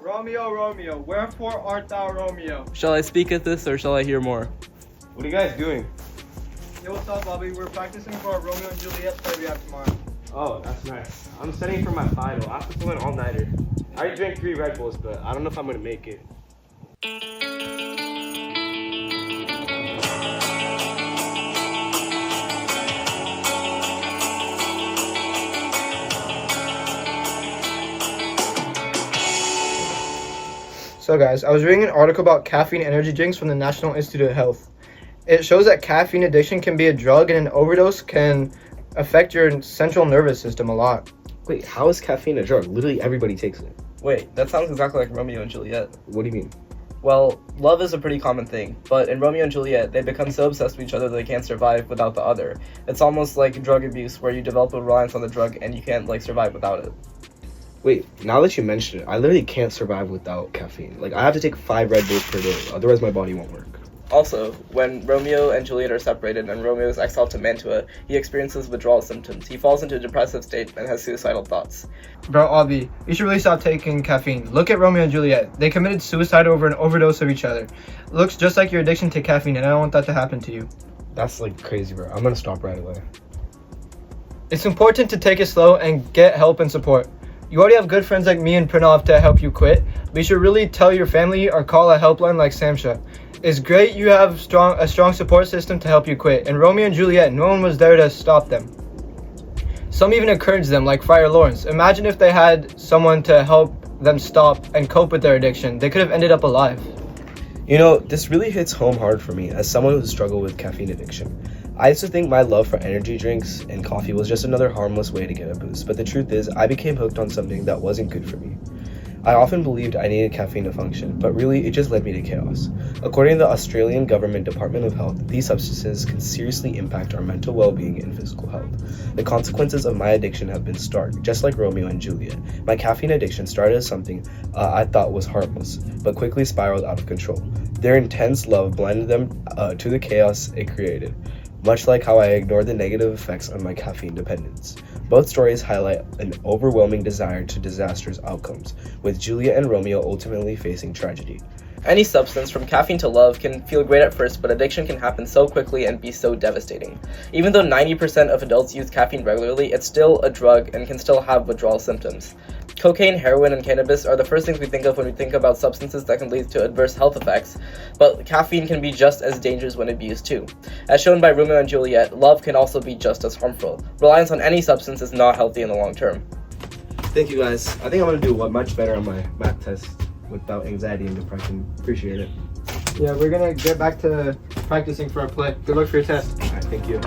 Romeo, Romeo, wherefore art thou Romeo? Shall I speak at this, or shall I hear more? What are you guys doing? Yo, what's up, Bobby? We're practicing for our Romeo and Juliet play we have tomorrow. Oh, that's nice. I'm studying for my final. I have to pull an all-nighter. I already drank 3 Red Bulls, but I don't know if I'm gonna make it. So guys, I was reading an article about caffeine energy drinks from the National Institute of Health. It shows that caffeine addiction can be a drug and an overdose can affect your central nervous system a lot. Wait, how is caffeine a drug? Literally everybody takes it. Wait, that sounds exactly like Romeo and Juliet. What do you mean? Well, love is a pretty common thing, but in Romeo and Juliet, they become so obsessed with each other that they can't survive without the other. It's almost like drug abuse, where you develop a reliance on the drug and you can't, survive without it. Wait, now that you mention it, I literally can't survive without caffeine. I have to take 5 Red Bulls per day, otherwise my body won't work. Also, when Romeo and Juliet are separated and Romeo is exiled to Mantua, he experiences withdrawal symptoms. He falls into a depressive state and has suicidal thoughts. Bro, Avi, you should really stop taking caffeine. Look at Romeo and Juliet. They committed suicide over an overdose of each other. It looks just like your addiction to caffeine, and I don't want that to happen to you. That's crazy, bro. I'm gonna stop right away. It's important to take it slow and get help and support. You already have good friends like me and Pranav to help you quit, but you should really tell your family or call a helpline like Samsha. It's great you have a strong support system to help you quit. In Romeo and Juliet, no one was there to stop them. Some even encouraged them, like Friar Lawrence. Imagine if they had someone to help them stop and cope with their addiction. They could have ended up alive. You know, this really hits home hard for me as someone who's struggled with caffeine addiction. I used to think my love for energy drinks and coffee was just another harmless way to get a boost, but the truth is, I became hooked on something that wasn't good for me. I often believed I needed caffeine to function, but really it just led me to chaos. According to the Australian Government Department of Health, these substances can seriously impact our mental well-being and physical health. The consequences of my addiction have been stark, just like Romeo and Juliet. My caffeine addiction started as something I thought was harmless, but quickly spiraled out of control. Their intense love blinded them to the chaos it created, much like how I ignored the negative effects of my caffeine dependence. Both stories highlight an overwhelming desire to disastrous outcomes, with Juliet and Romeo ultimately facing tragedy. Any substance, from caffeine to love, can feel great at first, but addiction can happen so quickly and be so devastating. Even though 90% of adults use caffeine regularly, it's still a drug and can still have withdrawal symptoms. Cocaine, heroin, and cannabis are the first things we think of when we think about substances that can lead to adverse health effects, but caffeine can be just as dangerous when abused too. As shown by Romeo and Juliet, love can also be just as harmful. Reliance on any substance is not healthy in the long term. Thank you guys. I think I'm gonna do much better on my math test without anxiety and depression. Appreciate it. Yeah, we're gonna get back to practicing for our play. Good luck for your test. Alright, thank you.